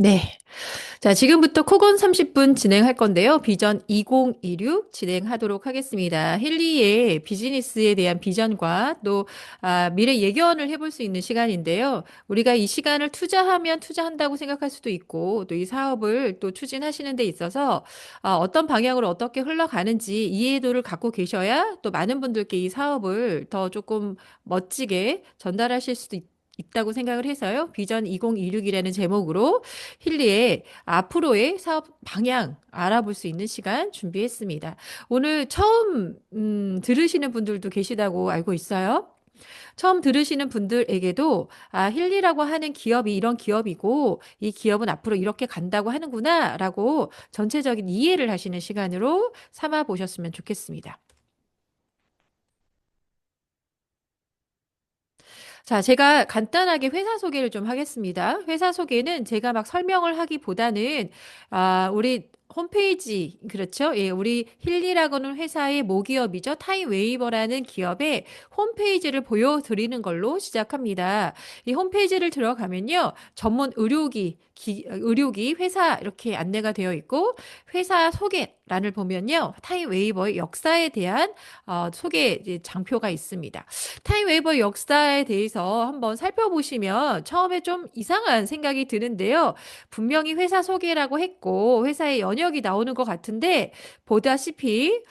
네. 자, 지금부터 코건 30분 진행할 건데요. 비전 2026 진행하도록 하겠습니다. 힐리의 비즈니스에 대한 비전과 또 미래 예견을 해볼 수 있는 시간인데요. 우리가 이 시간을 투자하면 투자한다고 생각할 수도 있고 또 이 사업을 또 추진하시는 데 있어서 어떤 방향으로 어떻게 흘러가는지 이해도를 갖고 계셔야 또 많은 분들께 이 사업을 더 조금 멋지게 전달하실 수도 있다고 생각을 해서요. 비전 2026이라는 제목으로 힐리의 앞으로의 사업 방향 알아볼 수 있는 시간 준비했습니다. 오늘 처음 들으시는 분들도 계시다고 알고 있어요. 처음 들으시는 분들에게도 힐리라고 하는 기업이 이런 기업이고 이 기업은 앞으로 이렇게 간다고 하는구나라고 전체적인 이해를 하시는 시간으로 삼아 보셨으면 좋겠습니다. 자, 제가 간단하게 회사 소개를 좀 하겠습니다. 회사 소개는 제가 막 설명을 하기보다는 우리 홈페이지, 그렇죠? 예, 우리 힐리라고는 회사의 모기업이죠. 타이웨이버라는 기업의 홈페이지를 보여드리는 걸로 시작합니다. 이 홈페이지를 들어가면요. 전문 의료기 회사 이렇게 안내가 되어 있고, 회사 소개란을 보면요. 타이웨이버의 역사에 대한 소개 이제 장표가 있습니다. 타임웨이버 역사에 대해서 한번 살펴보시면 처음에 좀 이상한 생각이 드는데요. 분명히 회사 소개라고 했고 회사의 연역이 나오는 것 같은데 보다시피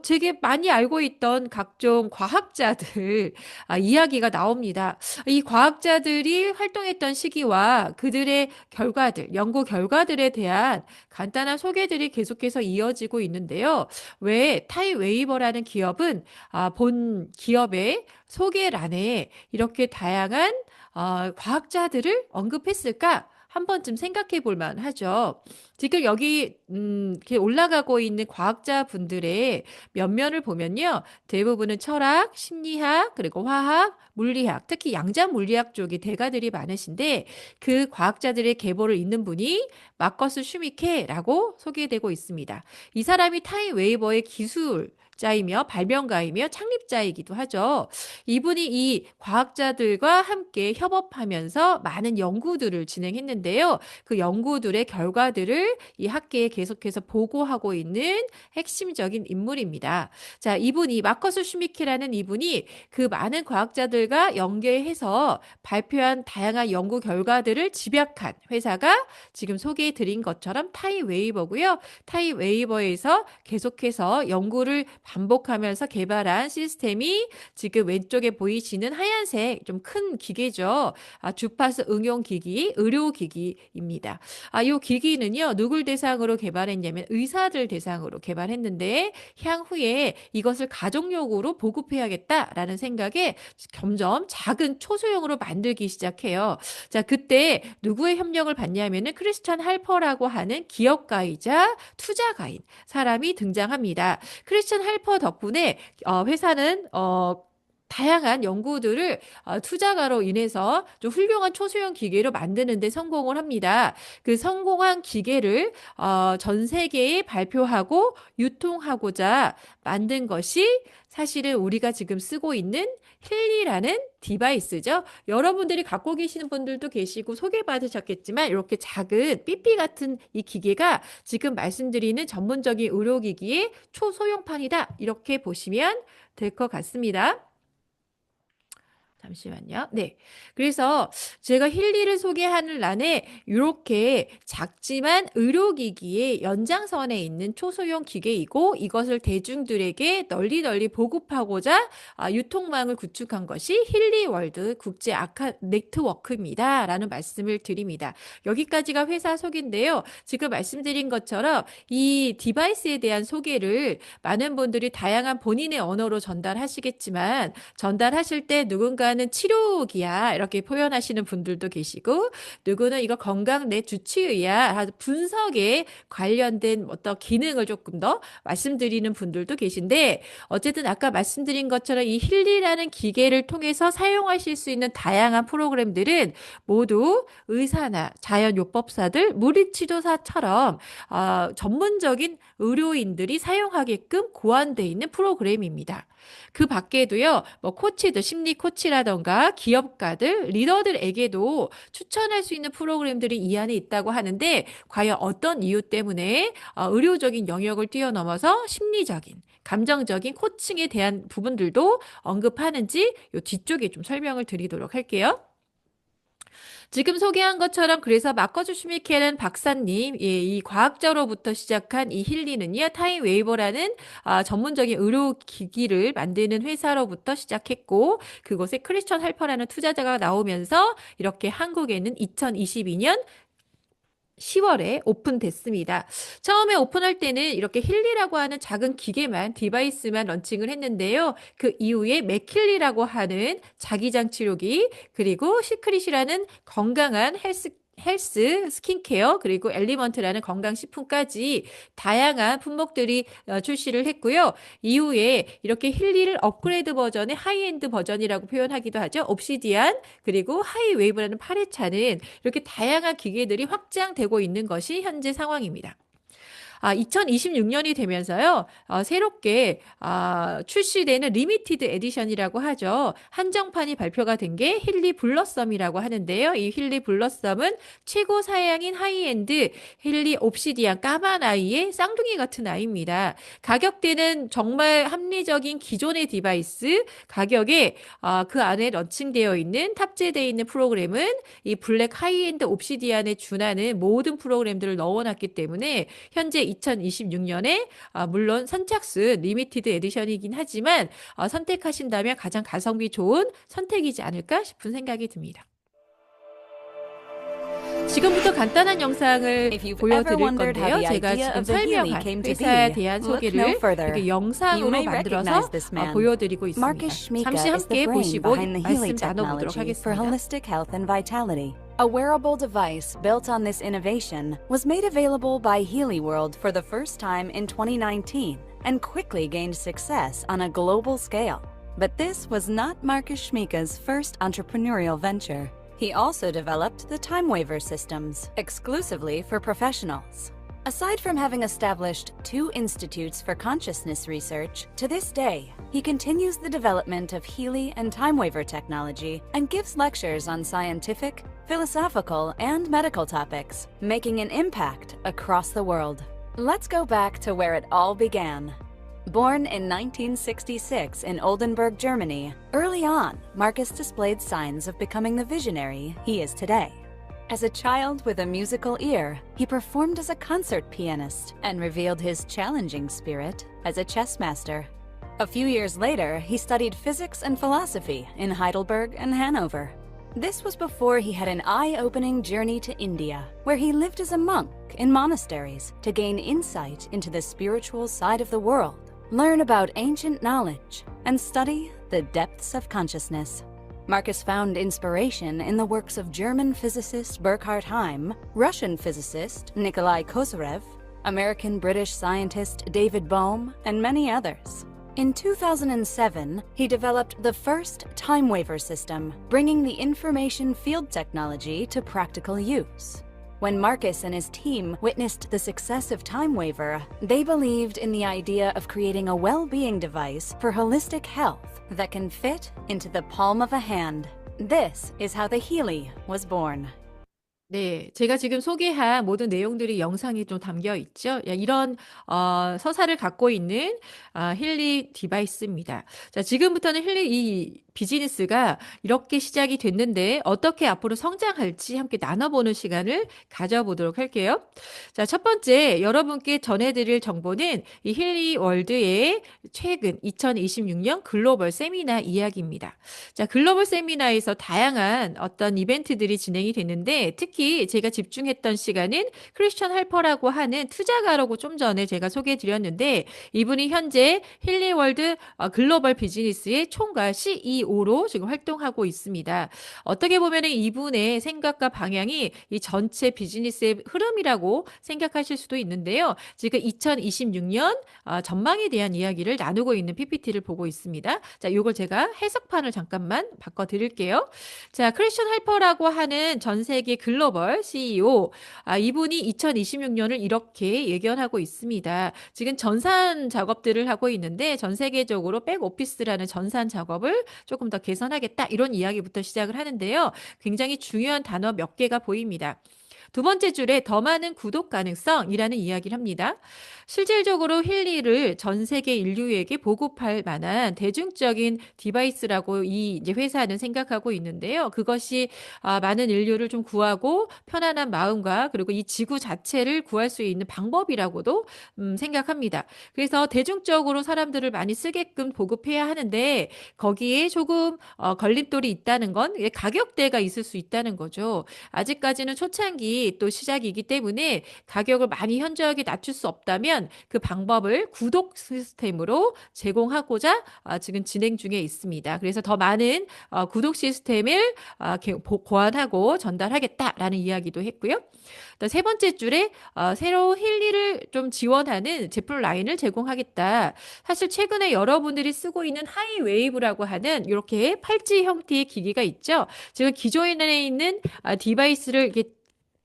되게 많이 알고 있던 각종 과학자들 이야기가 나옵니다. 이 과학자들이 활동했던 시기와 그들의 결과들, 연구 결과들에 대한 간단한 소개들이 계속해서 이어지고 있는데요. 왜 타이웨이버라는 기업은 본 기업의 소개란에 이렇게 다양한 과학자들을 언급했을까? 한 번쯤 생각해 볼 만하죠. 지금 여기 이렇게 올라가고 있는 과학자 분들의 면면을 보면요. 대부분은 철학, 심리학, 그리고 화학, 물리학, 특히 양자 물리학 쪽이 대가들이 많으신데 그 과학자들의 계보를 잇는 분이 마커스 슈미케라고 소개되고 있습니다. 이 사람이 타임 웨이버의 기술자이며 발명가이며 창립자이기도 하죠. 이분이 이 과학자들과 함께 협업하면서 많은 연구들을 진행했는데요. 그 연구들의 결과들을 이 학계에 계속해서 보고하고 있는 핵심적인 인물입니다. 자, 이분이 마커스 슈미키라는 이분이 그 많은 과학자들과 연계해서 발표한 다양한 연구 결과들을 집약한 회사가 지금 소개해 드린 것처럼 타이웨이버고요. 타이웨이버에서 계속해서 연구를 반복하면서 개발한 시스템이 지금 왼쪽에 보이시는 하얀색 좀 큰 기계죠. 주파수 응용 기기, 의료 기기입니다. 이 기기는요, 누굴 대상으로 개발했냐면 의사들 대상으로 개발했는데 향후에 이것을 가정용으로 보급해야겠다라는 생각에 점점 작은 초소형으로 만들기 시작해요. 자, 그때 누구의 협력을 받냐면은 크리스찬 할퍼라고 하는 기업가이자 투자가인 사람이 등장합니다. 크리스찬 할퍼 덕분에 회사는 다양한 연구들을 투자가로 인해서 좀 훌륭한 초소형 기계로 만드는 데 성공을 합니다. 그 성공한 기계를 전 세계에 발표하고 유통하고자 만든 것이 사실은 우리가 지금 쓰고 있는 힐리라는 디바이스죠. 여러분들이 갖고 계시는 분들도 계시고 소개받으셨겠지만 이렇게 작은 삐삐 같은 이 기계가 지금 말씀드리는 전문적인 의료기기의 초소형판이다. 이렇게 보시면 될 것 같습니다. 잠시만요. 네. 그래서 제가 힐리를 소개하는 란에 이렇게 작지만 의료기기의 연장선에 있는 초소형 기계이고 이것을 대중들에게 널리 널리 보급하고자 유통망을 구축한 것이 힐리월드 국제 아카 네트워크입니다. 라는 말씀을 드립니다. 여기까지가 회사 소개인데요. 지금 말씀드린 것처럼 이 디바이스에 대한 소개를 많은 분들이 다양한 본인의 언어로 전달하시겠지만 전달하실 때 누군가는 치료기야 이렇게 표현하시는 분들도 계시고 누구는 이거 건강 내 주치의야 분석에 관련된 어떤 기능을 조금 더 말씀드리는 분들도 계신데 어쨌든 아까 말씀드린 것처럼 이 힐리라는 기계를 통해서 사용하실 수 있는 다양한 프로그램들은 모두 의사나 자연요법사들, 물리치료사처럼 전문적인 의료인들이 사용하게끔 고안되어 있는 프로그램입니다. 그 밖에도요, 뭐 코치들, 심리 코치라던가 기업가들, 리더들에게도 추천할 수 있는 프로그램들이 이 안에 있다고 하는데, 과연 어떤 이유 때문에 의료적인 영역을 뛰어넘어서 심리적인, 감정적인 코칭에 대한 부분들도 언급하는지 요 뒤쪽에 좀 설명을 드리도록 할게요. 지금 소개한 것처럼 그래서 마커스 슈미케는 박사님, 예, 이 과학자로부터 시작한 이 힐리는요, 타임웨이버라는 전문적인 의료기기를 만드는 회사로부터 시작했고, 그곳에 크리스천 할퍼라는 투자자가 나오면서 이렇게 한국에는 2022년 10월에 오픈됐습니다. 처음에 오픈할 때는 이렇게 힐리라고 하는 작은 기계만, 디바이스만 런칭을 했는데요. 그 이후에 맥힐리라고 하는 자기장 치료기, 그리고 시크릿이라는 건강한 헬스, 스킨케어, 그리고 엘리먼트라는 건강식품까지 다양한 품목들이 출시를 했고요. 이후에 이렇게 힐리를 업그레이드 버전의 하이엔드 버전이라고 표현하기도 하죠. 옵시디안, 그리고 하이웨이브라는 8회차는 이렇게 다양한 기계들이 확장되고 있는 것이 현재 상황입니다. 2026년이 되면서요, 새롭게 출시되는 리미티드 에디션이라고 하죠. 한정판이 발표가 된 게 힐리 블러썸이라고 하는데요. 이 힐리 블러썸은 최고 사양인 하이엔드 힐리 옵시디안 까만 아이의 쌍둥이 같은 아이입니다. 가격대는 정말 합리적인 기존의 디바이스 가격에 그 안에 런칭되어 있는 탑재되어 있는 프로그램은 이 블랙 하이엔드 옵시디안에 준하는 모든 프로그램들을 넣어놨기 때문에 현재 2026년에 물론 선착순 리미티드 에디션이긴 하지만 선택하신다면 가장 가성비 좋은 선택이지 않을까 싶은 생각이 듭니다. 지금부터 간단한 영상을 If you've 보여드릴 ever wondered how 건데요. the 제가 idea 지금 of the Healy 설명한 came to 회사에 be, 대한 look 소개를 no further. 이렇게 You 영상으로 may 만들어서 recognize this man. 보여드리고 있습니다. Marcus Schmika 잠시 is the 함께 brain 보시고 behind the Healy 말씀 나눠보도록 technology for 하겠습니다. holistic health and vitality. A wearable device built on this innovation was made available by Healy World for the first time in 2019 and quickly gained success on a global scale. But this was not Marcus Schmika's first entrepreneurial venture. He also developed the TimeWaver systems, exclusively for professionals. Aside from having established 2 institutes for consciousness research, to this day, he continues the development of Healy and TimeWaver technology and gives lectures on scientific, philosophical, and medical topics, making an impact across the world. Let's go back to where it all began. Born in 1966 in Oldenburg, Germany, early on, Marcus displayed signs of becoming the visionary he is today. As a child with a musical ear, he performed as a concert pianist and revealed his challenging spirit as a chess master. A few years later, he studied physics and philosophy in Heidelberg and Hanover. This was before he had an eye-opening journey to India, where he lived as a monk in monasteries to gain insight into the spiritual side of the world, learn about ancient knowledge, and study the depths of consciousness. Marcus found inspiration in the works of German physicist Burkhard Heim, Russian physicist Nikolai Kozyrev, American-British scientist David Bohm, and many others. In 2007, he developed the first TimeWaver system, bringing the information field technology to practical use. When Marcus and his team witnessed the success of TimeWaver, they believed in the idea of creating a well-being device for holistic health that can fit into the palm of a hand. This is how the Healy was born. 네, 제가 지금 소개한 모든 내용들이 영상에 좀 담겨 있죠. 이런 서사를 갖고 있는 힐리 디바이스입니다. 자, 지금부터는 힐리 이 비즈니스가 이렇게 시작이 됐는데 어떻게 앞으로 성장할지 함께 나눠보는 시간을 가져보도록 할게요. 자, 첫 번째 여러분께 전해드릴 정보는 이 힐리 월드의 최근 2026년 글로벌 세미나 이야기입니다. 자, 글로벌 세미나에서 다양한 어떤 이벤트들이 진행이 됐는데 특히 제가 집중했던 시간은 크리스천 할퍼라고 하는 투자가라고 좀 전에 제가 소개해드렸는데 이분이 현재 힐리 월드 글로벌 비즈니스의 총괄 CEO CEO로 지금 활동하고 있습니다. 어떻게 보면 이분의 생각과 방향이 이 전체 비즈니스의 흐름이라고 생각하실 수도 있는데요. 지금 2026년 전망에 대한 이야기를 나누고 있는 PPT를 보고 있습니다. 자, 이걸 제가 해석판을 잠깐만 바꿔드릴게요. 자, 크리스천 할퍼라고 하는 전 세계 글로벌 CEO, 이분이 2026년을 이렇게 예견하고 있습니다. 지금 전산 작업들을 하고 있는데 전 세계적으로 백오피스라는 전산 작업을 조금 더 개선하겠다 이런 이야기부터 시작을 하는데요. 굉장히 중요한 단어 몇 개가 보입니다. 두 번째 줄에 더 많은 구독 가능성이라는 이야기를 합니다. 실질적으로 힐리를 전 세계 인류에게 보급할 만한 대중적인 디바이스라고 이 이제 회사는 생각하고 있는데요. 그것이 많은 인류를 좀 구하고 편안한 마음과 그리고 이 지구 자체를 구할 수 있는 방법이라고도 생각합니다. 그래서 대중적으로 사람들을 많이 쓰게끔 보급해야 하는데 거기에 조금 걸림돌이 있다는 건 가격대가 있을 수 있다는 거죠. 아직까지는 초창기 또 시작이기 때문에 가격을 많이 현저하게 낮출 수 없다면 그 방법을 구독 시스템으로 제공하고자 지금 진행 중에 있습니다. 그래서 더 많은 구독 시스템을 고안하고 전달하겠다라는 이야기도 했고요. 또 세 번째 줄에 새로 힐리를 좀 지원하는 제품 라인을 제공하겠다. 사실 최근에 여러분들이 쓰고 있는 하이웨이브라고 하는 이렇게 팔찌 형태의 기기가 있죠. 지금 기존에 있는 디바이스를 이렇게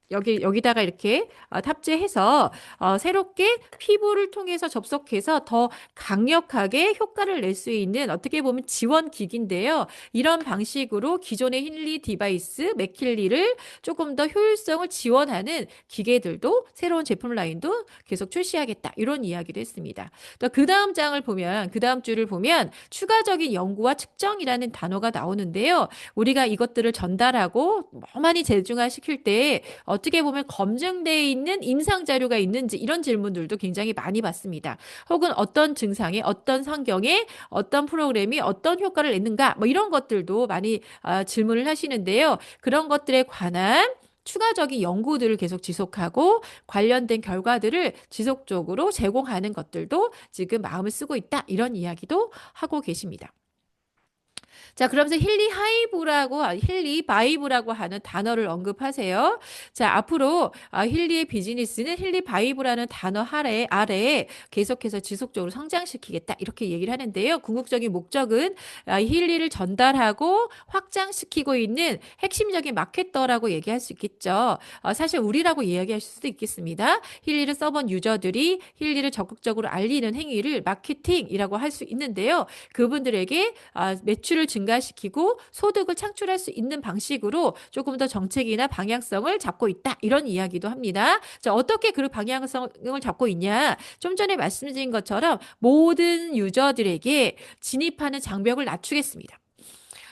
여기다가 이렇게 탑재해서 새롭게 피부를 통해서 접속해서 더 강력하게 효과를 낼 수 있는 어떻게 보면 지원 기기인데요. 이런 방식으로 기존의 힐리 디바이스, 맥힐리를 조금 더 효율성을 지원하는 기계들도 새로운 제품 라인도 계속 출시하겠다. 이런 이야기도 했습니다. 또 그 다음 장을 보면, 그 다음 줄을 보면 추가적인 연구와 측정이라는 단어가 나오는데요. 우리가 이것들을 전달하고 많이 대중화시킬 때 어떻게 보면 검증되어 있는 임상 자료가 있는지 이런 질문들도 굉장히 많이 받습니다. 혹은 어떤 증상에 어떤 성경에 어떤 프로그램이 어떤 효과를 냈는가 뭐 이런 것들도 많이 질문을 하시는데요. 그런 것들에 관한 추가적인 연구들을 계속 지속하고 관련된 결과들을 지속적으로 제공하는 것들도 지금 마음을 쓰고 있다. 이런 이야기도 하고 계십니다. 자, 그러면서 힐리 바이브라고 하는 단어를 언급하세요. 자, 앞으로 힐리의 비즈니스는 힐리 바이브라는 단어 아래에 계속해서 지속적으로 성장시키겠다. 이렇게 얘기를 하는데요. 궁극적인 목적은 힐리를 전달하고 확장시키고 있는 핵심적인 마케터라고 얘기할 수 있겠죠. 사실 우리라고 이야기할 수도 있겠습니다. 힐리를 써본 유저들이 힐리를 적극적으로 알리는 행위를 마케팅이라고 할 수 있는데요. 그분들에게 매출을 증가시키고 소득을 창출할 수 있는 방식으로 조금 더 정책이나 방향성을 잡고 있다. 이런 이야기도 합니다. 자, 어떻게 그 방향성을 잡고 있냐? 좀 전에 말씀드린 것처럼 모든 유저들에게 진입하는 장벽을 낮추겠습니다.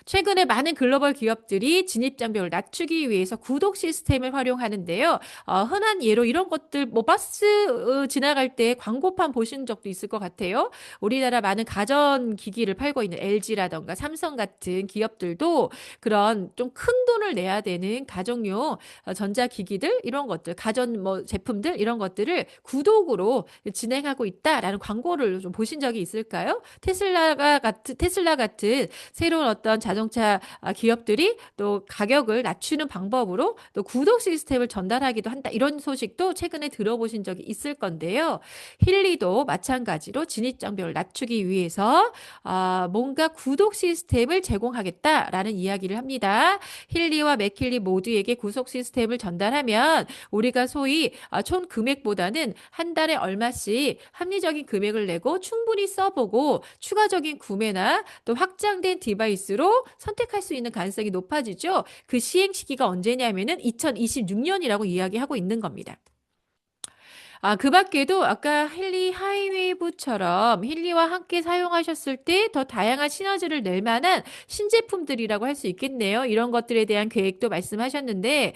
최근에 많은 글로벌 기업들이 진입 장벽을 낮추기 위해서 구독 시스템을 활용하는데요. 흔한 예로 이런 것들 뭐 버스 지나갈 때 광고판 보신 적도 있을 것 같아요. 우리나라 많은 가전 기기를 팔고 있는 LG라던가 삼성 같은 기업들도 그런 좀 큰 돈을 내야 되는 가정용 전자기기들 이런 것들 가전 뭐 제품들 이런 것들을 구독으로 진행하고 있다라는 광고를 좀 보신 적이 있을까요? 테슬라 같은 새로운 어떤 자동차 기업들이 또 가격을 낮추는 방법으로 또 구독 시스템을 전달하기도 한다. 이런 소식도 최근에 들어보신 적이 있을 건데요. 힐리도 마찬가지로 진입 장벽을 낮추기 위해서 뭔가 구독 시스템을 제공하겠다라는 이야기를 합니다. 힐리와 맥힐리 모두에게 구독 시스템을 전달하면 우리가 소위 총 금액보다는 한 달에 얼마씩 합리적인 금액을 내고 충분히 써보고 추가적인 구매나 또 확장된 디바이스로 선택할 수 있는 가능성이 높아지죠. 그 시행 시기가 언제냐면은 2026년이라고 이야기하고 있는 겁니다. 그 밖에도 아까 힐리 하이웨이브처럼 힐리와 함께 사용하셨을 때 더 다양한 시너지를 낼 만한 신제품들이라고 할 수 있겠네요. 이런 것들에 대한 계획도 말씀하셨는데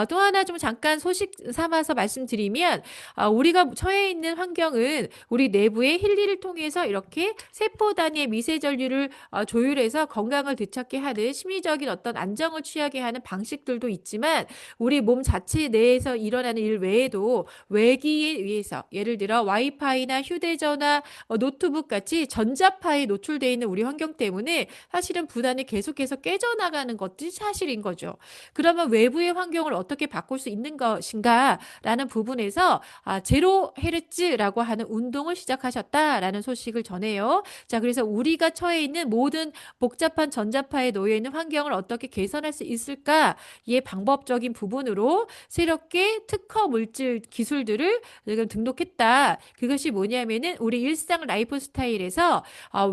또 하나 좀 잠깐 소식 삼아서 말씀드리면 우리가 처해 있는 환경은 우리 내부의 힐리를 통해서 이렇게 세포 단위의 미세 전류를 조율해서 건강을 되찾게 하는 심리적인 어떤 안정을 취하게 하는 방식들도 있지만 우리 몸 자체 내에서 일어나는 일 외에도 외기의 전기에 의해서 예를 들어 와이파이나 휴대전화, 노트북 같이 전자파에 노출되어 있는 우리 환경 때문에 사실은 불안이 계속해서 깨져나가는 것이 사실인 거죠. 그러면 외부의 환경을 어떻게 바꿀 수 있는 것인가라는 부분에서 제로 헤르츠라고 하는 운동을 시작하셨다라는 소식을 전해요. 자, 그래서 우리가 처해 있는 모든 복잡한 전자파에 놓여 있는 환경을 어떻게 개선할 수 있을까? 이의 방법적인 부분으로 새롭게 특허 물질 기술들을 지금 등록했다. 그것이 뭐냐면은 우리 일상 라이프 스타일에서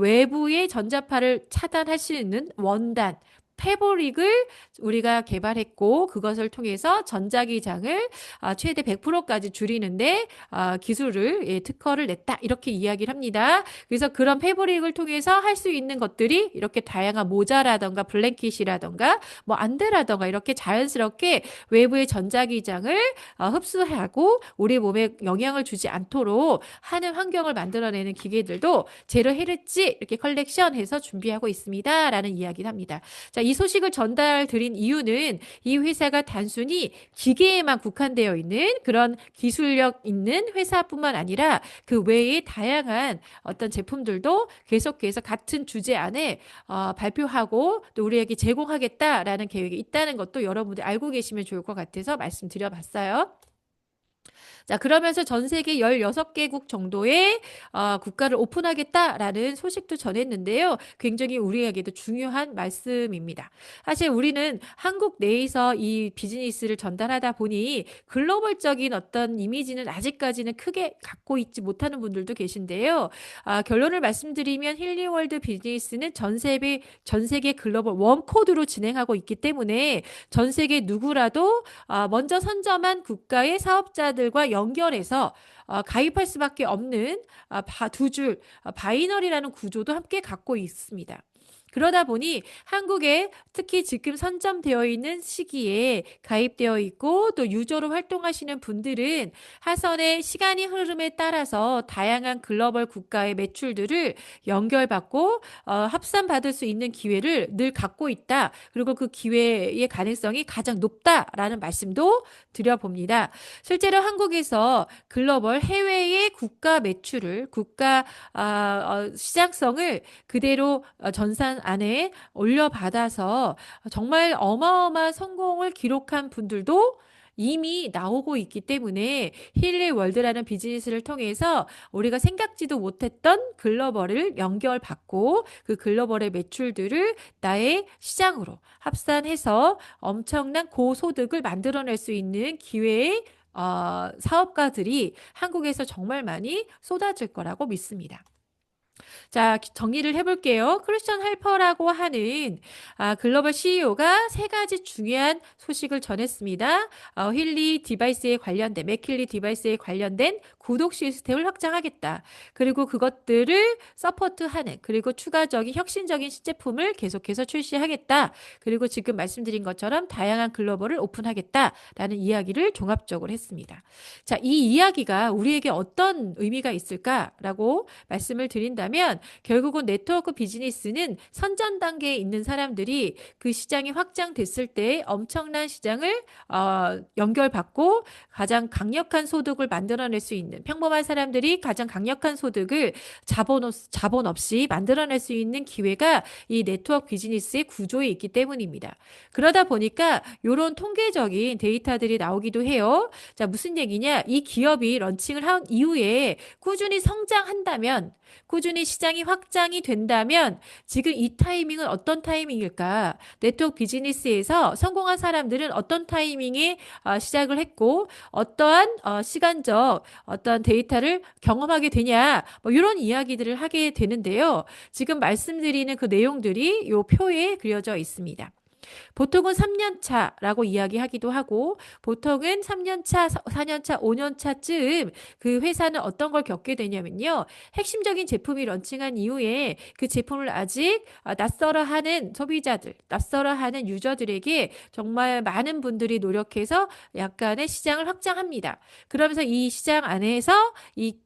외부의 전자파를 차단할 수 있는 원단, 패브릭을 우리가 개발했고 그것을 통해서 전자기장을 최대 100%까지 줄이는데 기술을 특허를 냈다 이렇게 이야기를 합니다. 그래서 그런 패브릭을 통해서 할 수 있는 것들이 이렇게 다양한 모자라던가 블랭킷이라던가 뭐 안대라던가 이렇게 자연스럽게 외부의 전자기장을 흡수하고 우리 몸에 영향을 주지 않도록 하는 환경을 만들어내는 기계들도 제로 헤르츠 이렇게 컬렉션해서 준비하고 있습니다라는 이야기를 합니다. 자, 이 소식을 전달 드린 이유는 이 회사가 단순히 기계에만 국한되어 있는 그런 기술력 있는 회사뿐만 아니라 그 외에 다양한 어떤 제품들도 계속해서 같은 주제 안에 발표하고 또 우리에게 제공하겠다라는 계획이 있다는 것도 여러분들 알고 계시면 좋을 것 같아서 말씀드려봤어요. 자, 그러면서 전 세계 16개국 정도의 국가를 오픈하겠다라는 소식도 전했는데요. 굉장히 우리에게도 중요한 말씀입니다. 사실 우리는 한국 내에서 이 비즈니스를 전달하다 보니 글로벌적인 어떤 이미지는 아직까지는 크게 갖고 있지 못하는 분들도 계신데요. 결론을 말씀드리면 힐리월드 비즈니스는 전 세계 글로벌 웜코드로 진행하고 있기 때문에 전 세계 누구라도 먼저 선점한 국가의 사업자들과 연결해서 가입할 수밖에 없는 두 줄 바이너리라는 구조도 함께 갖고 있습니다. 그러다 보니 한국에 특히 지금 선점되어 있는 시기에 가입되어 있고 또 유저로 활동하시는 분들은 하선의 시간이 흐름에 따라서 다양한 글로벌 국가의 매출들을 연결받고 합산받을 수 있는 기회를 늘 갖고 있다. 그리고 그 기회의 가능성이 가장 높다라는 말씀도 드려봅니다. 실제로 한국에서 글로벌 해외의 국가 매출을 국가 시장성을 그대로 전산 안에 올려받아서 정말 어마어마한 성공을 기록한 분들도 이미 나오고 있기 때문에 힐리월드라는 비즈니스를 통해서 우리가 생각지도 못했던 글로벌을 연결받고 그 글로벌의 매출들을 나의 시장으로 합산해서 엄청난 고소득을 만들어낼 수 있는 기회의 사업가들이 한국에서 정말 많이 쏟아질 거라고 믿습니다. 자, 정리를 해볼게요. 크리스천 할퍼라고 하는 글로벌 CEO가 세 가지 중요한 소식을 전했습니다. 힐리 디바이스에 관련된, 맥힐리 디바이스에 관련된 구독 시스템을 확장하겠다. 그리고 그것들을 서포트하는, 그리고 추가적인 혁신적인 신제품을 계속해서 출시하겠다. 그리고 지금 말씀드린 것처럼 다양한 글로벌을 오픈하겠다라는 이야기를 종합적으로 했습니다. 자, 이 이야기가 우리에게 어떤 의미가 있을까라고 말씀을 드린다면 결국은 네트워크 비즈니스는 선전 단계에 있는 사람들이 그 시장이 확장됐을 때 엄청난 시장을 연결받고 가장 강력한 소득을 만들어낼 수 있는 평범한 사람들이 가장 강력한 소득을 자본 없이 만들어낼 수 있는 기회가 이 네트워크 비즈니스의 구조에 있기 때문입니다. 그러다 보니까 이런 통계적인 데이터들이 나오기도 해요. 자, 무슨 얘기냐? 이 기업이 런칭을 한 이후에 꾸준히 성장한다면 꾸준히 시장이 확장이 된다면 지금 이 타이밍은 어떤 타이밍일까? 네트워크 비즈니스에서 성공한 사람들은 어떤 타이밍에 시작을 했고 어떠한 시간적 어떤 데이터를 경험하게 되냐? 뭐 이런 이야기들을 하게 되는데요. 지금 말씀드리는 그 내용들이 이 표에 그려져 있습니다. 보통은 3년차라고 이야기하기도 하고 보통은 3년차, 4년차, 5년차쯤 그 회사는 어떤 걸 겪게 되냐면요. 핵심적인 제품이 런칭한 이후에 그 제품을 아직 낯설어하는 소비자들, 낯설어하는 유저들에게 정말 많은 분들이 노력해서 약간의 시장을 확장합니다. 그러면서 이 시장 안에서 이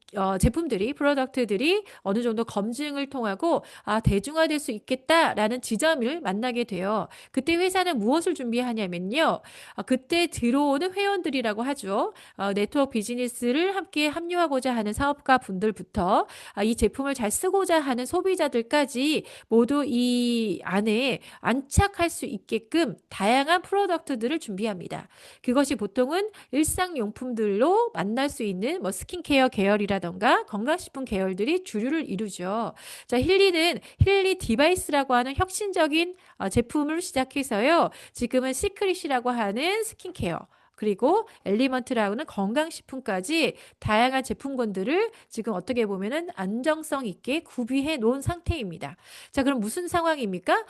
제품들이, 프로덕트들이 어느 정도 검증을 통하고 대중화될 수 있겠다라는 지점을 만나게 돼요. 그때 회사는 무엇을 준비하냐면요. 그때 들어오는 회원들이라고 하죠. 네트워크 비즈니스를 함께 합류하고자 하는 사업가 분들부터 이 제품을 잘 쓰고자 하는 소비자들까지 모두 이 안에 안착할 수 있게끔 다양한 프로덕트들을 준비합니다. 그것이 보통은 일상용품들로 만날 수 있는 뭐 스킨케어 계열이라던가 건강식품 계열들이 주류를 이루죠. 자, 힐리는 힐리 디바이스라고 하는 혁신적인 제품을 시작해서요. 지금은 시크릿이라고 하는 스킨케어 그리고 엘리먼트라고는 건강식품까지 다양한 제품군들을 지금 어떻게 보면은 안정성 있게 구비해 놓은 상태입니다. 자, 그럼 무슨 상황입니까?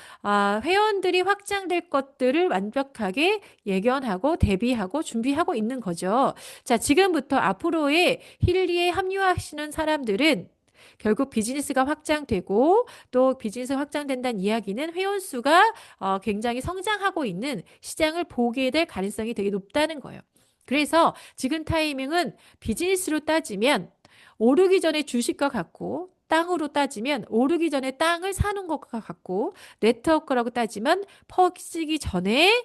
회원들이 확장될 것들을 완벽하게 예견하고 대비하고 준비하고 있는 거죠. 자, 지금부터 앞으로의 힐리에 합류하시는 사람들은 결국 비즈니스가 확장되고 또 비즈니스 확장된다는 이야기는 회원 수가 굉장히 성장하고 있는 시장을 보게 될 가능성이 되게 높다는 거예요. 그래서 지금 타이밍은 비즈니스로 따지면 오르기 전에 주식과 같고 땅으로 따지면 오르기 전에 땅을 사는 것과 같고 네트워크라고 따지면 퍼지기 전에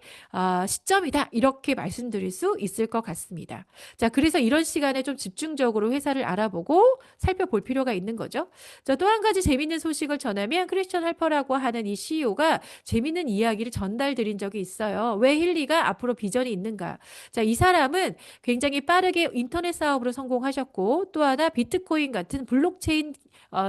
시점이다. 이렇게 말씀드릴 수 있을 것 같습니다. 자, 그래서 이런 시간에 좀 집중적으로 회사를 알아보고 살펴볼 필요가 있는 거죠. 자, 또 한 가지 재밌는 소식을 전하면 크리스천 할퍼라고 하는 이 CEO가 재밌는 이야기를 전달드린 적이 있어요. 왜 힐리가 앞으로 비전이 있는가? 자, 이 사람은 굉장히 빠르게 인터넷 사업으로 성공하셨고 또 하나 비트코인 같은 블록체인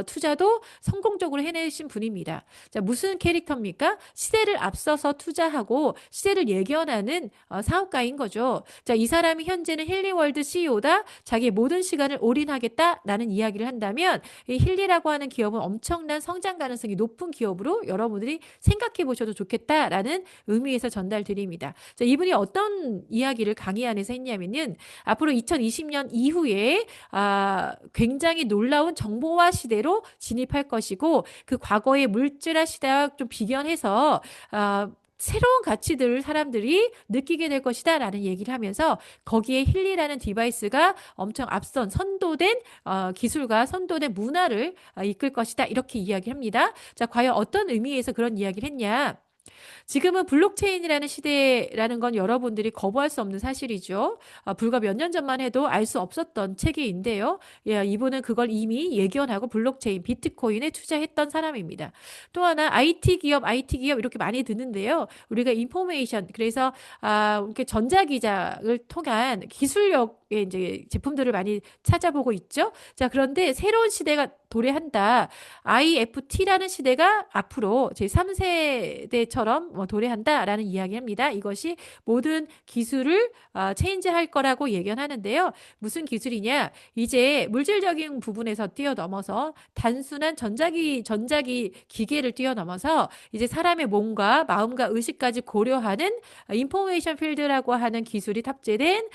투자도 성공적으로 해내신 분입니다. 자, 무슨 캐릭터입니까? 시대를 앞서서 투자하고 시대를 예견하는 사업가인 거죠. 자, 이 사람이 현재는 힐리월드 CEO다. 자기의 모든 시간을 올인하겠다라는 이야기를 한다면 이 힐리라고 하는 기업은 엄청난 성장 가능성이 높은 기업으로 여러분들이 생각해 보셔도 좋겠다라는 의미에서 전달드립니다. 자, 이분이 어떤 이야기를 강의 안에서 했냐면은 앞으로 2020년 이후에 굉장히 놀라운 정보화 시대로 진입할 것이고 그 과거의 물질화 시대와 좀 비견해서 새로운 가치들을 사람들이 느끼게 될 것이다 라는 얘기를 하면서 거기에 힐리라는 디바이스가 엄청 앞선 선도된 기술과 선도된 문화를 이끌 것이다 이렇게 이야기합니다. 자, 과연 어떤 의미에서 그런 이야기를 했냐? 지금은 블록체인이라는 시대라는 건 여러분들이 거부할 수 없는 사실이죠. 불과 몇 년 전만 해도 알 수 없었던 체계인데요. 예, 이분은 그걸 이미 예견하고 블록체인, 비트코인에 투자했던 사람입니다. 또 하나 IT 기업 이렇게 많이 듣는데요. 우리가 인포메이션 그래서 이렇게 전자기장을 통한 기술력의 이제 제품들을 많이 찾아보고 있죠. 자, 그런데 새로운 시대가 도래한다. IFT라는 시대가 앞으로 제3세대처럼 도래한다라는 이야기합니다. 이것이 모든 기술을 체인지할 거라고 예견하는데요. 무슨 기술이냐? 이제 물질적인 부분에서 뛰어넘어서 단순한 전자기 기계를 뛰어넘어서 이제 사람의 몸과 마음과 의식까지 고려하는 인포메이션 필드라고 하는 기술이 탑재된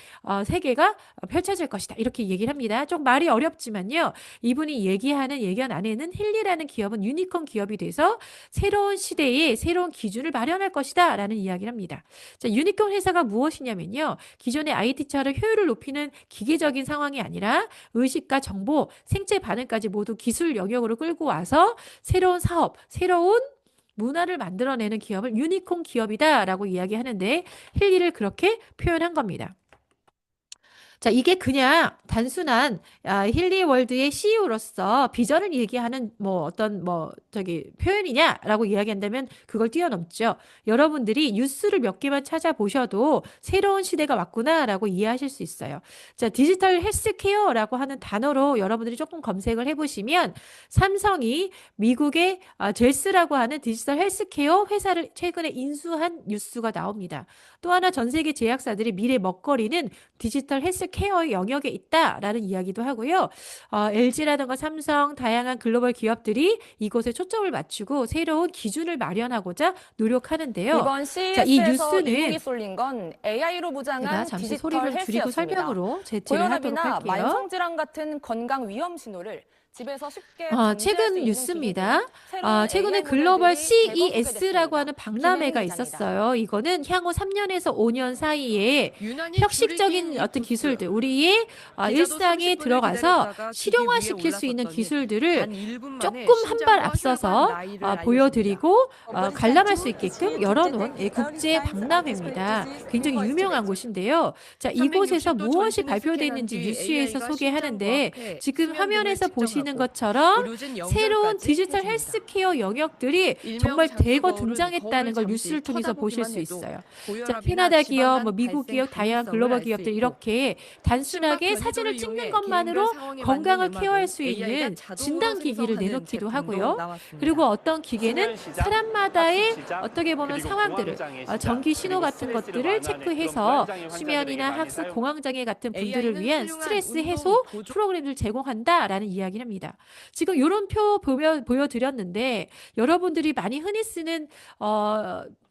세계가 펼쳐질 것이다. 이렇게 얘기를 합니다. 좀 말이 어렵지만요. 이분이 얘기하는 예견 안에는 힐리라는 기업은 유니콘 기업이 돼서 새로운 시대에 새로운 기준을 마련할 것이다 라는 이야기를 합니다. 자, 유니콘 회사가 무엇이냐면요. 기존의 IT처럼 효율을 높이는 기계적인 상황이 아니라 의식과 정보, 생체 반응까지 모두 기술 영역으로 끌고 와서 새로운 사업, 새로운 문화를 만들어내는 기업을 유니콘 기업이다라고 이야기하는데 힐리를 그렇게 표현한 겁니다. 자, 이게 그냥 단순한 힐리월드의 CEO로서 비전을 얘기하는 어떤 표현이냐라고 이야기한다면 그걸 뛰어넘죠. 여러분들이 뉴스를 몇 개만 찾아보셔도 새로운 시대가 왔구나라고 이해하실 수 있어요. 자, 디지털 헬스케어라고 하는 단어로 여러분들이 조금 검색을 해보시면 삼성이 미국의 젤스라고 하는 디지털 헬스케어 회사를 최근에 인수한 뉴스가 나옵니다. 또 하나 전 세계 제약사들이 미래 먹거리는 디지털 헬스케어의 영역에 있다라는 이야기도 하고요. LG라든가 삼성 다양한 글로벌 기업들이 이곳에 초점을 맞추고 새로운 기준을 마련하고자 노력하는데요. 이번 자, 이 CES에서 뉴스는 이목이 쏠린 건 AI로 제가 무장한 잠시 디지털 소리를 줄이고 헬스였습니다. 설명으로 제출을 하도록 고혈압이나 할게요. 만성질환 같은 건강 위험 신호를 집에서 쉽게 최근 정지할 수 있는 기기들, 뉴스입니다. 새로운 최근에 AI 글로벌 모델들이 대거 CES라고 소개됐습니다. 하는 박람회가 김혜민 기자입니다. 있었어요. 이거는 향후 3년에서 5년 사이에 유난히 혁신적인 줄이긴 어떤 이 기술들, 코스. 우리의 기자도 일상에 30분을 들어가서 기다렸다가 기기 실용화시킬 위에 수 있는 올라섰더니 기술들을 단 1분 만에 조금 한 발 신장과 앞서서 혈관 나이를 알려줍니다. 보여드리고 관람할 수 있게끔 열어놓은 국제 박람회입니다. 굉장히 유명한 곳인데요. 자, 이곳에서 360도 무엇이 전신을 발표됐는지 스캔한 뒤 뉴스에서 AI가 소개하는데 심장과 폐, 지금 수면 등을 화면에서 보시는 측정하고 것처럼 의료진 새로운 연결까지 디지털 해줍니다. 헬스케어 영역들이 일명 정말 장수 대거 거울은 등장했다는 걸 거울 뉴스를 잠시 통해서 보실 쳐다보기만 수 해도 있어요. 자, 고혈압이나 캐나다 기업, 지방간 미국 발생 기업, 다양한 가능성을 글로벌 알 수 기업들 있고 이렇게 단순하게 심박 사진을 변이도를 찍는 이용해 것만으로 개인별 상황에 건강을 맞는 케어할 음악을 수 AI가 있는 자동으로 진단 기기를 생성하는 내놓기도 제품도 하고요. 나왔습니다. 그리고 어떤 기계는 수면 시장, 사람마다의 학습 시장, 어떻게 보면 그리고 상황들을 공황장애 시장, 전기 신호 그리고 같은 스트레스를 것들을 완화하는 체크해서 그런 불안장애 수면이나 환자들에게 많이 학습, 사용- 공황장애 같은 분들을 AI는 위한 훌륭한 스트레스 운동 해소 보조- 프로그램을 제공한다라는 이야기를 합니다. 지금 이런 표 보여드렸는데 여러분들이 많이 흔히 쓰는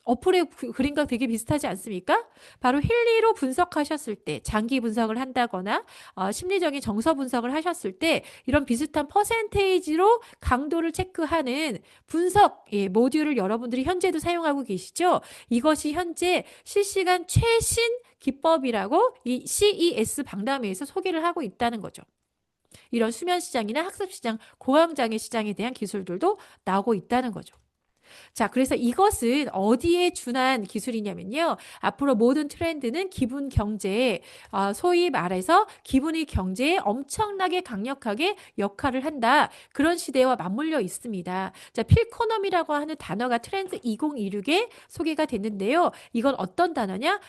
어플의 그림과 되게 비슷하지 않습니까? 바로 힐리로 분석하셨을 때, 장기 분석을 한다거나 심리적인 정서 분석을 하셨을 때 이런 비슷한 퍼센테이지로 강도를 체크하는 분석 모듈을 여러분들이 현재도 사용하고 계시죠? 이것이 현재 실시간 최신 기법이라고 이 CES 박람회에서 소개를 하고 있다는 거죠. 이런 수면 시장이나 학습 시장, 공황장애 시장에 대한 기술들도 나오고 있다는 거죠. 자, 그래서 이것은 어디에 준한 기술이냐면요. 앞으로 모든 트렌드는 기분 경제에, 소위 말해서 기분이 경제에 엄청나게 강력하게 역할을 한다. 그런 시대와 맞물려 있습니다. 자, 필코넘이라고 하는 단어가 트렌드 2026에 소개가 됐는데요. 이건 어떤 단어냐?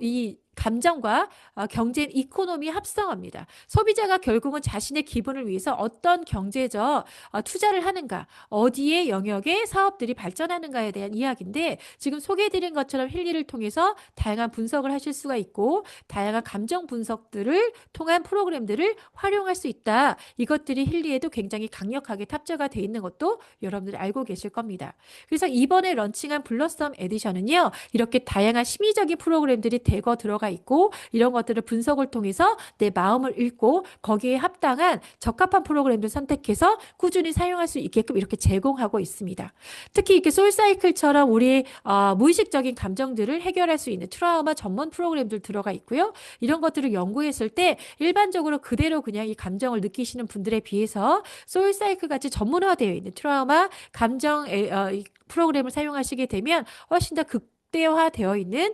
이 감정과 경제 이코노미 합성어입니다. 소비자가 결국은 자신의 기분을 위해서 어떤 경제적 투자를 하는가, 어디에 영역의 사업들이 발전하는가에 대한 이야기인데 지금 소개해드린 것처럼 힐리를 통해서 다양한 분석을 하실 수가 있고 다양한 감정 분석들을 통한 프로그램들을 활용할 수 있다. 이것들이 힐리에도 굉장히 강력하게 탑재가 돼 있는 것도 여러분들이 알고 계실 겁니다. 그래서 이번에 런칭한 블러썸 에디션은요. 이렇게 다양한 심리적인 프로그램들이 대거 들어가 있고 이런 것들을 분석을 통해서 내 마음을 읽고 거기에 합당한 적합한 프로그램들 선택해서 꾸준히 사용할 수 있게끔 이렇게 제공하고 있습니다. 특히 이렇게 솔사이클처럼 우리의 무의식적인 감정들을 해결할 수 있는 트라우마 전문 프로그램들 들어가 있고요. 이런 것들을 연구했을 때 일반적으로 그대로 그냥 이 감정을 느끼시는 분들에 비해서 솔사이클 같이 전문화되어 있는 트라우마 감정 프로그램을 사용하시게 되면 훨씬 더 극대화되어 있는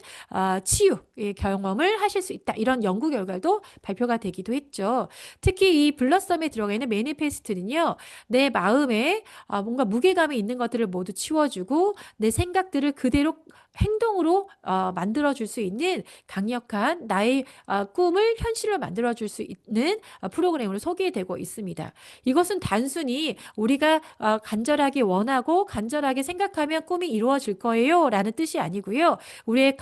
치유의 경험을 하실 수 있다. 이런 연구 결과도 발표가 되기도 했죠. 특히 이 블러썸에 들어가 있는 매니페스트는요. 내 마음에 뭔가 무게감이 있는 것들을 모두 치워주고 내 생각들을 그대로 행동으로 만들어줄 수 있는 강력한 나의 꿈을 현실로 만들어줄 수 있는 프로그램으로 소개되고 있습니다. 이것은 단순히 우리가 간절하게 원하고 간절하게 생각하면 꿈이 이루어질 거예요 라는 뜻이 아니고요. 우리의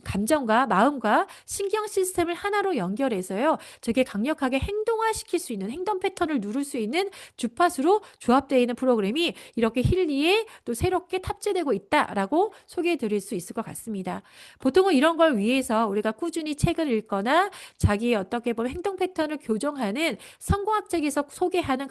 감정과 마음과 신경 시스템을 하나로 연결해서요. 되게 강력하게 행동화시킬 수 있는 행동 패턴을 누를 수 있는 주파수로 조합되어 있는 프로그램이 이렇게 힐리에 또 새롭게 탑재되고 있다라고 소개해 드릴 수 있을 것 같습니다. 보통은 이런 걸 위해서 우리가 꾸준히 책을 읽거나 자기의 어떻게 보면 행동 패턴을 교정하는 성공학책에서 소개하는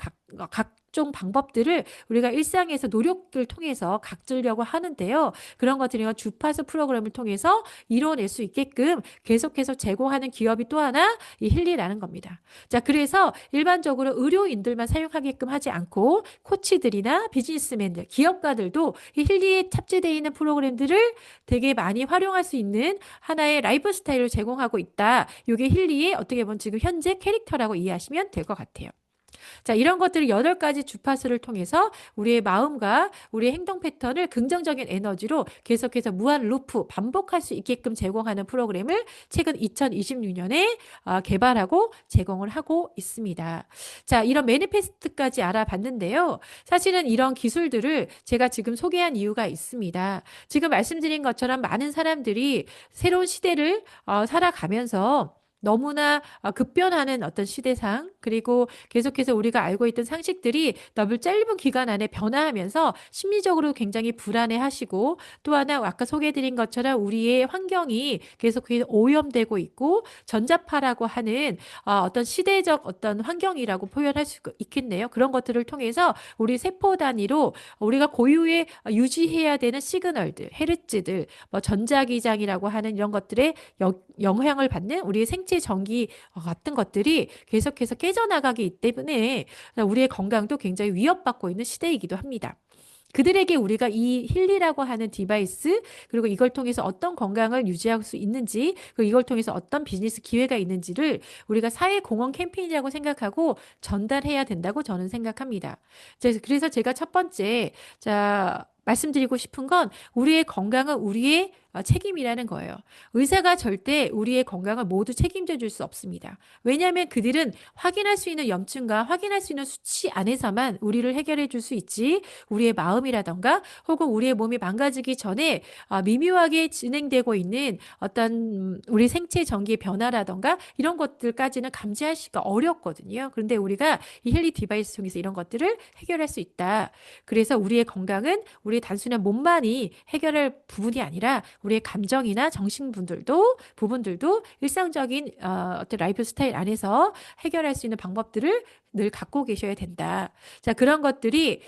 각종 방법들을 우리가 일상에서 노력을 통해서 갖추려고 하는데요. 그런 것들이 주파수 프로그램을 통해서 이뤄낼 수 있게끔 계속해서 제공하는 기업이 또 하나 이 힐리라는 겁니다. 자, 그래서 일반적으로 의료인들만 사용하게끔 하지 않고 코치들이나 비즈니스맨들, 기업가들도 이 힐리에 탑재되어 있는 프로그램들을 되게 많이 활용할 수 있는 하나의 라이프 스타일을 제공하고 있다. 이게 힐리의 어떻게 보면 지금 현재 캐릭터라고 이해하시면 될 것 같아요. 자, 이런 것들을 8가지 주파수를 통해서 우리의 마음과 우리의 행동 패턴을 긍정적인 에너지로 계속해서 무한 루프 반복할 수 있게끔 제공하는 프로그램을 최근 2026년에 개발하고 제공을 하고 있습니다. 자, 이런 매니페스트까지 알아봤는데요. 사실은 이런 기술들을 제가 지금 소개한 이유가 있습니다. 지금 말씀드린 것처럼 많은 사람들이 새로운 시대를 살아가면서 너무나 급변하는 어떤 시대상, 그리고 계속해서 우리가 알고 있던 상식들이 너무 짧은 기간 안에 변화하면서 심리적으로 굉장히 불안해하시고, 또 하나 아까 소개해드린 것처럼 우리의 환경이 계속해서 오염되고 있고 전자파라고 하는 어떤 시대적 어떤 환경이라고 표현할 수 있겠네요. 그런 것들을 통해서 우리 세포 단위로 우리가 고유의 유지해야 되는 시그널들, 헤르츠들, 뭐 전자기장이라고 하는 이런 것들의 영향을 받는 우리의 생체 전기 같은 것들이 계속해서 깨져나가기 때문에 우리의 건강도 굉장히 위협받고 있는 시대이기도 합니다. 그들에게 우리가 이 힐리라고 하는 디바이스, 그리고 이걸 통해서 어떤 건강을 유지할 수 있는지, 그리고 이걸 통해서 어떤 비즈니스 기회가 있는지를 우리가 사회공헌 캠페인이라고 생각하고 전달해야 된다고 저는 생각합니다. 그래서 제가 첫 번째, 말씀드리고 싶은 건 우리의 건강은 우리의 책임이라는 거예요. 의사가 절대 우리의 건강을 모두 책임져 줄 수 없습니다. 왜냐하면 그들은 확인할 수 있는 염증과 확인할 수 있는 수치 안에서만 우리를 해결해 줄 수 있지, 우리의 마음이라던가 혹은 우리의 몸이 망가지기 전에 미묘하게 진행되고 있는 어떤 우리 생체 전기의 변화라던가 이런 것들까지는 감지하기가 어렵거든요. 그런데 우리가 이 헬리 디바이스 통해서 이런 것들을 해결할 수 있다. 그래서 우리의 건강은 우리 단순한 몸만이 해결할 부분이 아니라 우리의 감정이나 부분들도 일상적인 어떤 라이프 스타일 안에서 해결할 수 있는 방법들을 늘 갖고 계셔야 된다. 자, 그런 것들이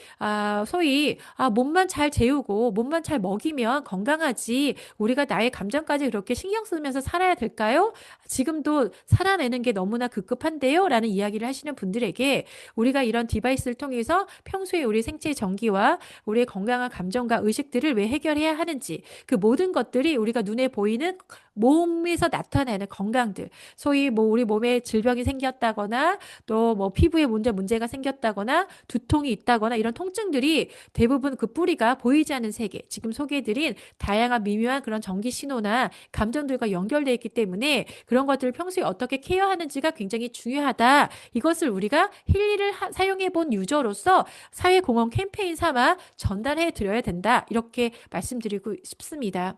소위 몸만 잘 재우고 몸만 잘 먹이면 건강하지, 우리가 나의 감정까지 그렇게 신경 쓰면서 살아야 될까요? 지금도 살아내는 게 너무나 급급한데요? 라는 이야기를 하시는 분들에게 우리가 이런 디바이스를 통해서 평소에 우리 생체 전기와 우리의 건강한 감정과 의식들을 왜 해결해야 하는지, 그 모든 것들이 우리가 눈에 보이는 몸에서 나타나는 건강들, 소위 뭐 우리 몸에 질병이 생겼다거나 또 뭐 피부에 문제가 생겼다거나 두통이 있다거나 이런 통증들이 대부분 그 뿌리가 보이지 않는 세계, 지금 소개해드린 다양한 미묘한 그런 전기 신호나 감정들과 연결되어 있기 때문에 그런 것들을 평소에 어떻게 케어하는지가 굉장히 중요하다. 이것을 우리가 힐리를 사용해 본 유저로서 사회공헌 캠페인 삼아 전달해 드려야 된다. 이렇게 말씀드리고 싶습니다.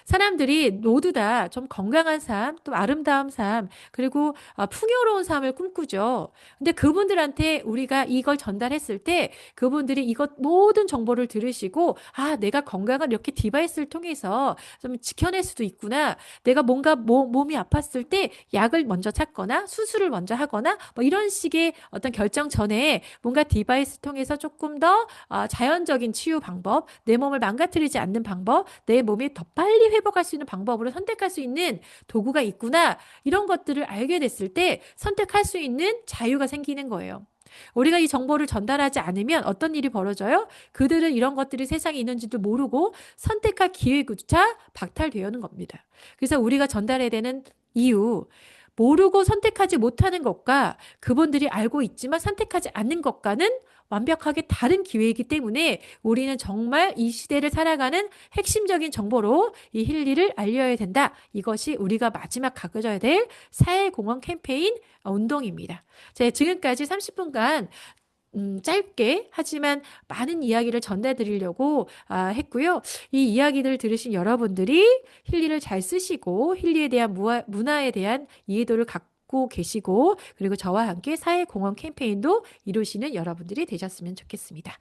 사람들이 모두 다 좀 건강한 삶, 또 아름다운 삶, 그리고 풍요로운 삶을 꿈꾸죠. 근데 그분들한테 우리가 이걸 전달했을 때 그분들이 이것 모든 정보를 들으시고, 내가 건강을 이렇게 디바이스를 통해서 좀 지켜낼 수도 있구나. 내가 뭔가 몸이 아팠을 때 약을 먼저 찾거나 수술을 먼저 하거나 뭐 이런 식의 어떤 결정 전에 뭔가 디바이스 통해서 조금 더 자연적인 치유 방법, 내 몸을 망가뜨리지 않는 방법, 내 몸이 더 빨리 회복할 수 있는 방법으로 선택할 수 있는 도구가 있구나. 이런 것들을 알게 됐을 때 선택할 수 있는 자유가 생기는 거예요. 우리가 이 정보를 전달하지 않으면 어떤 일이 벌어져요? 그들은 이런 것들이 세상에 있는지도 모르고 선택할 기회조차 박탈되는 겁니다. 그래서 우리가 전달해야 되는 이유, 모르고 선택하지 못하는 것과 그분들이 알고 있지만 선택하지 않는 것과는 완벽하게 다른 기회이기 때문에 우리는 정말 이 시대를 살아가는 핵심적인 정보로 이 힐리를 알려야 된다. 이것이 우리가 마지막 가져야 될 사회공헌 캠페인 운동입니다. 제가 지금까지 30분간 짧게 하지만 많은 이야기를 전달드리려고 했고요. 이 이야기들을 들으신 여러분들이 힐리를 잘 쓰시고 힐리에 대한 문화에 대한 이해도를 갖고 계시고, 그리고 저와 함께 사회공헌 캠페인도 이루시는 여러분들이 되셨으면 좋겠습니다.